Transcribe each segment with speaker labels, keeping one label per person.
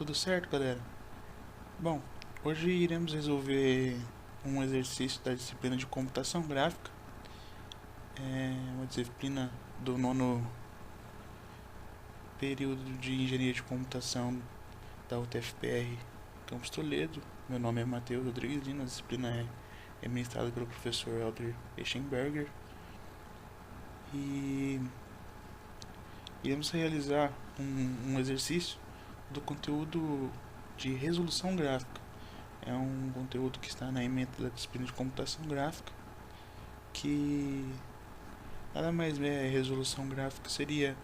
Speaker 1: Tudo certo, galera? Bom, hoje iremos resolver um exercício da disciplina de computação gráfica. É uma disciplina do nono período de engenharia de computação da UTFPR Campus Toledo. Meu nome é Matheus Rodrigues Lima, a disciplina é ministrada pelo professor Elder Eschenberger. E iremos realizar um exercício do conteúdo de resolução gráfica. É um conteúdo que está na ementa da disciplina de computação gráfica, que nada mais é resolução gráfica, seria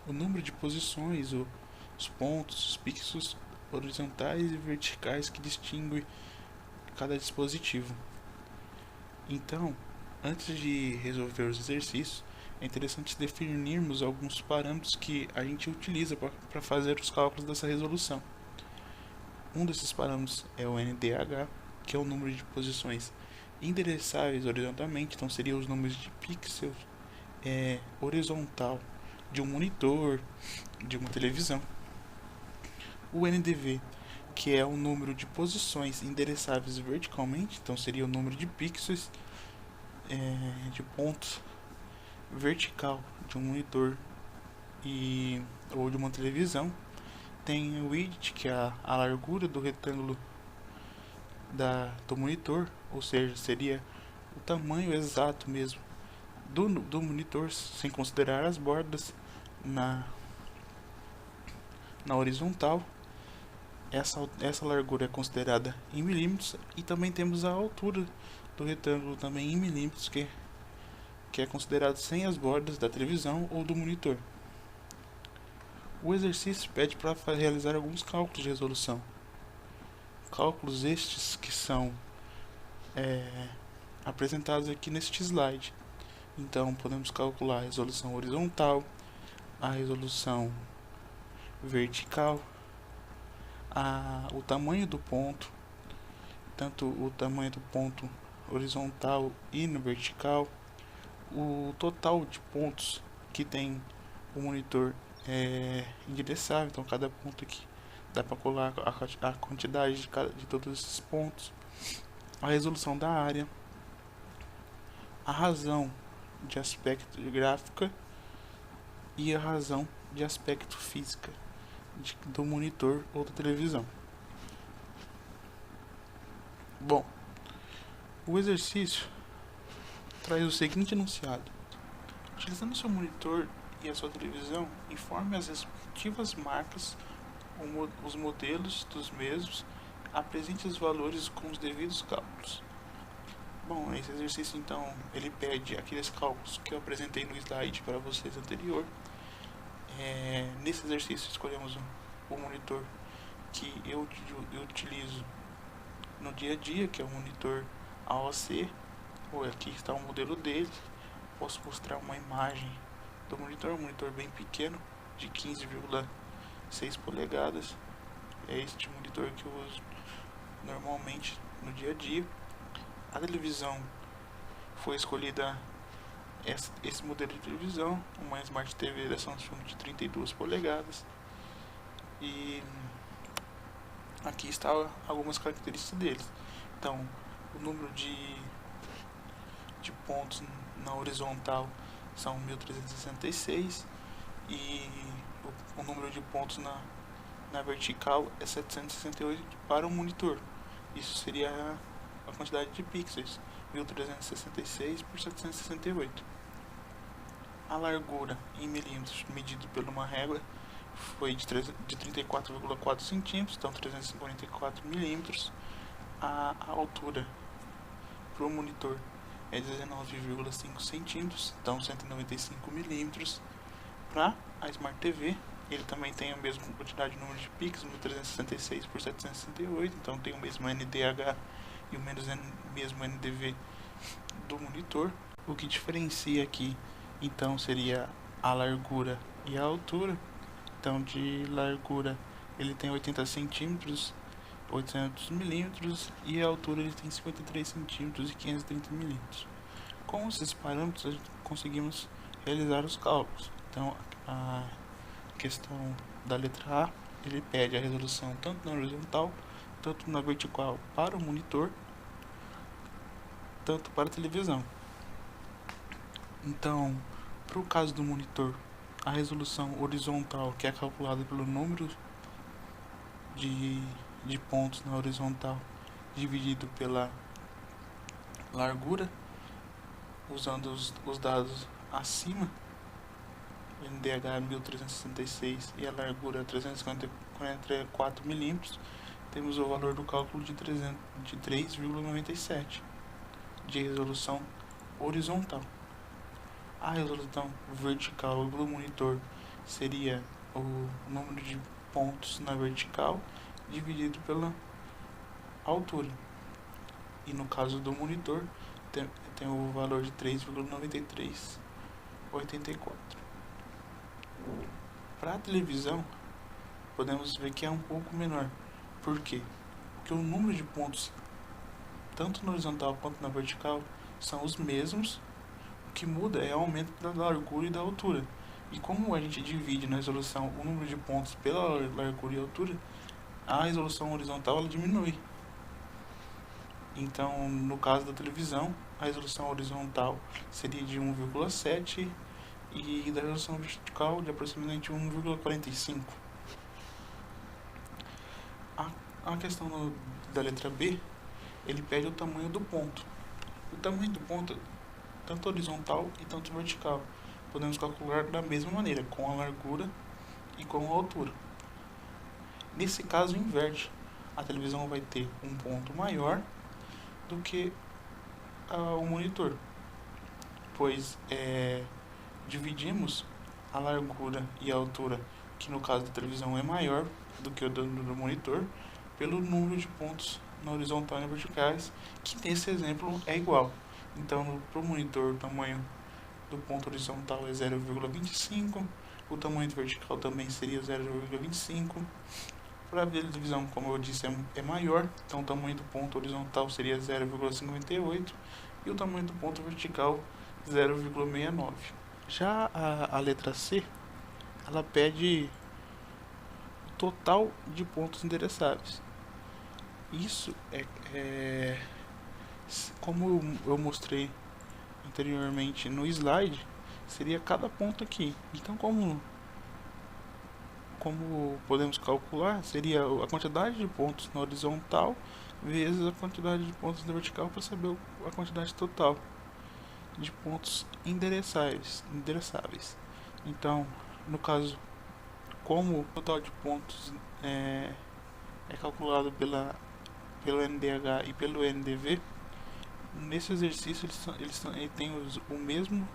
Speaker 1: o número de posições, os pontos, os pixels horizontais e verticais que distingue cada dispositivo. Então, antes de resolver os exercícios, é interessante definirmos alguns parâmetros que a gente utiliza para fazer os cálculos dessa resolução. Um desses parâmetros é o NDH, que é o número de posições endereçáveis horizontalmente, então seria os números de pixels horizontal de um monitor, de uma televisão. O NDV, que é o número de posições endereçáveis verticalmente, então seria o número de pixels de pontos vertical de um monitor ou de uma televisão. Tem o width, que é a largura do retângulo do monitor, ou seja, seria o tamanho exato mesmo do monitor, sem considerar as bordas na horizontal. Essa largura é considerada em milímetros, e também temos a altura do retângulo também em milímetros, que é considerado sem as bordas da televisão ou do monitor. O exercício pede para realizar alguns cálculos de resolução. Cálculos estes que são apresentados aqui neste slide. Então, podemos calcular a resolução horizontal, a resolução vertical, o tamanho do ponto, tanto o tamanho do ponto horizontal e no vertical, o total de pontos que tem o monitor endereçável, então cada ponto aqui dá para colar a quantidade de todos esses pontos, a resolução da área, a razão de aspecto gráfica e a razão de aspecto física do monitor ou da televisão. Bom, o exercício traz o seguinte enunciado: utilizando seu monitor e a sua televisão, informe as respectivas marcas, os modelos dos mesmos, apresente os valores com os devidos cálculos. Bom, esse exercício então, ele pede aqueles cálculos que eu apresentei no slide para vocês anterior. Nesse exercício escolhemos o monitor que eu utilizo no dia a dia, que é o monitor AOC. Aqui está o modelo dele. Posso mostrar uma imagem do monitor, um monitor bem pequeno, de 15,6 polegadas. É este monitor que eu uso normalmente no dia a dia. A televisão foi escolhida esse modelo de televisão, uma Smart TV da Samsung de 32 polegadas. E aqui estão algumas características deles. Então, o número de pontos na horizontal são 1366 e o número de pontos na vertical é 768 para o monitor. Isso seria a quantidade de pixels, 1366 por 768. A largura em milímetros, medido por uma régua, foi de 34,4 centímetros, então 344 milímetros. A altura para o monitor é 19,5 centímetros, então 195 milímetros. Para a Smart TV, ele também tem a mesma quantidade de número de pixels, 1366 por 768, então tem o mesmo NDH e o mesmo NDV do monitor. O que diferencia aqui então seria a largura e a altura. Então, de largura ele tem 80 centímetros, 800 milímetros, e a altura ele tem 53 centímetros e 530 milímetros. Com esses parâmetros conseguimos realizar os cálculos. Então, questão da letra A, ele pede a resolução tanto na horizontal, tanto na vertical para o monitor, tanto para a televisão. Então, para o caso do monitor, a resolução horizontal, que é calculada pelo número de pontos na horizontal dividido pela largura, usando os dados acima, o NDH 1366 e a largura 344 milímetros, temos o valor do cálculo de 3,97 de resolução horizontal. A resolução vertical do monitor seria o número de pontos na vertical dividido pela altura. E no caso do monitor, tem o valor de 3,9384. Para a televisão, podemos ver que é um pouco menor. Por quê? Porque o número de pontos, tanto na horizontal quanto na vertical, são os mesmos. O que muda é o aumento da largura e da altura. E como a gente divide na resolução o número de pontos pela largura e altura, a resolução horizontal ela diminui. Então, no caso da televisão, a resolução horizontal seria de 1,7 e da resolução vertical de aproximadamente 1,45. A questão da letra B, ele pede o tamanho do ponto. O tamanho do ponto, tanto horizontal e tanto vertical, podemos calcular da mesma maneira, com a largura e com a altura. Nesse caso, inverte. A televisão vai ter um ponto maior do que o monitor, pois dividimos a largura e a altura, que no caso da televisão é maior do que o do monitor, pelo número de pontos na horizontal e na verticais, que nesse exemplo é igual. Então, para o monitor, o tamanho do ponto horizontal é 0,25, o tamanho do vertical também seria 0,25. Para a televisão, como eu disse, é maior, então o tamanho do ponto horizontal seria 0,58 e o tamanho do ponto vertical 0,69. Já a letra C, ela pede o total de pontos endereçáveis. Isso como eu mostrei anteriormente no slide, seria cada ponto aqui. Então, como podemos calcular, seria a quantidade de pontos na horizontal vezes a quantidade de pontos na vertical para saber a quantidade total de pontos endereçáveis. Então, no caso, como o total de pontos é calculado pelo NDH e pelo NDV, nesse exercício eles têm o mesmo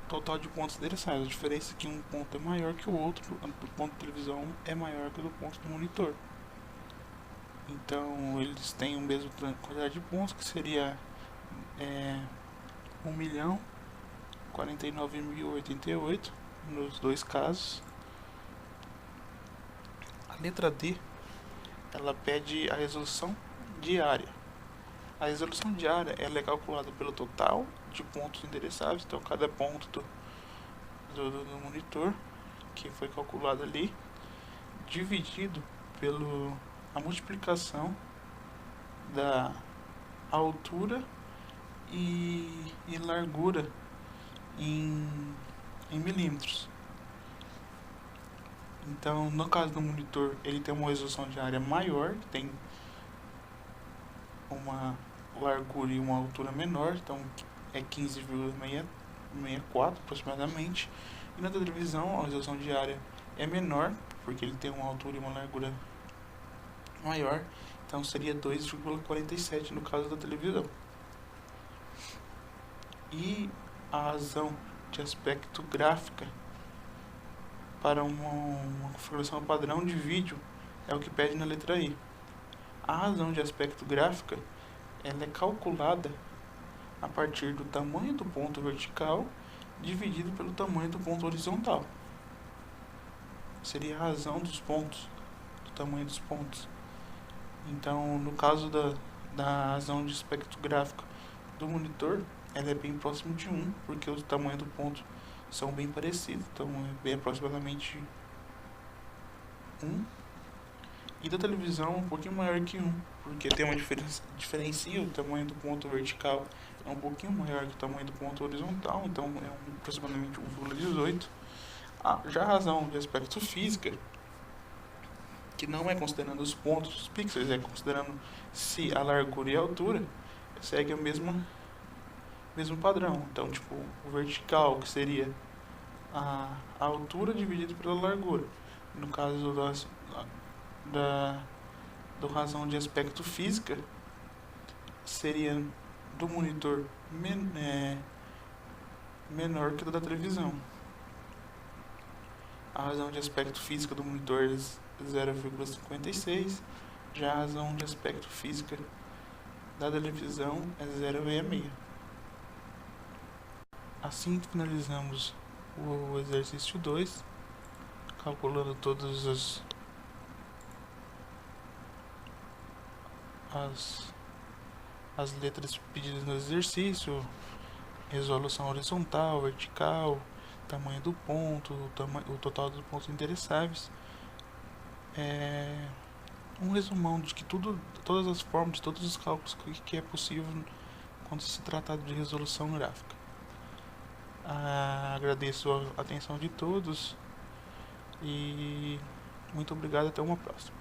Speaker 1: total de pontos endereçados. A diferença é que um ponto é maior que o outro, o ponto de televisão é maior que o do ponto do monitor. Então eles têm o mesmo quantidade de pontos, que seria 1.049.088 nos dois casos. A letra D, ela pede a resolução diária. A resolução diária ela é calculada pelo total de pontos endereçáveis, então cada ponto do monitor que foi calculado ali, dividido pela multiplicação da altura e largura em milímetros. Então, no caso do monitor, ele tem uma resolução diária maior, tem uma largura e uma altura menor, então é 15,64 aproximadamente. E na televisão a resolução diária é menor, porque ele tem uma altura e uma largura maior, então seria 2,47 no caso da televisão. E a razão de aspecto gráfica para uma configuração padrão de vídeo é o que pede na letra I. A razão de aspecto gráfica ela é calculada a partir do tamanho do ponto vertical dividido pelo tamanho do ponto horizontal. Seria a razão dos pontos, do tamanho dos pontos. Então, no caso da razão de aspecto gráfico do monitor, ela é bem próximo de 1, porque o tamanho do ponto são bem parecidos, então é bem aproximadamente um. E da televisão um pouquinho maior que um, porque tem uma diferencia o tamanho do ponto vertical é um pouquinho maior que o tamanho do ponto horizontal, então é aproximadamente 1,18. Já a razão de aspecto física, que não é considerando os pontos, os pixels, é considerando se a largura e a altura segue o mesmo padrão. Então, tipo, o vertical, que seria a altura dividida pela largura. No caso do razão de aspecto física, seria do monitor menor que o da televisão. A razão de aspecto física do monitor é 0,56, já a razão de aspecto física da televisão é 0,66. Assim finalizamos o exercício 2, calculando todas as letras pedidas no exercício, resolução horizontal, vertical, tamanho do ponto, o total dos pontos endereçáveis. Um resumão de que todas as formas, todos os cálculos que é possível quando se trata de resolução gráfica. Agradeço a atenção de todos e muito obrigado, até uma próxima.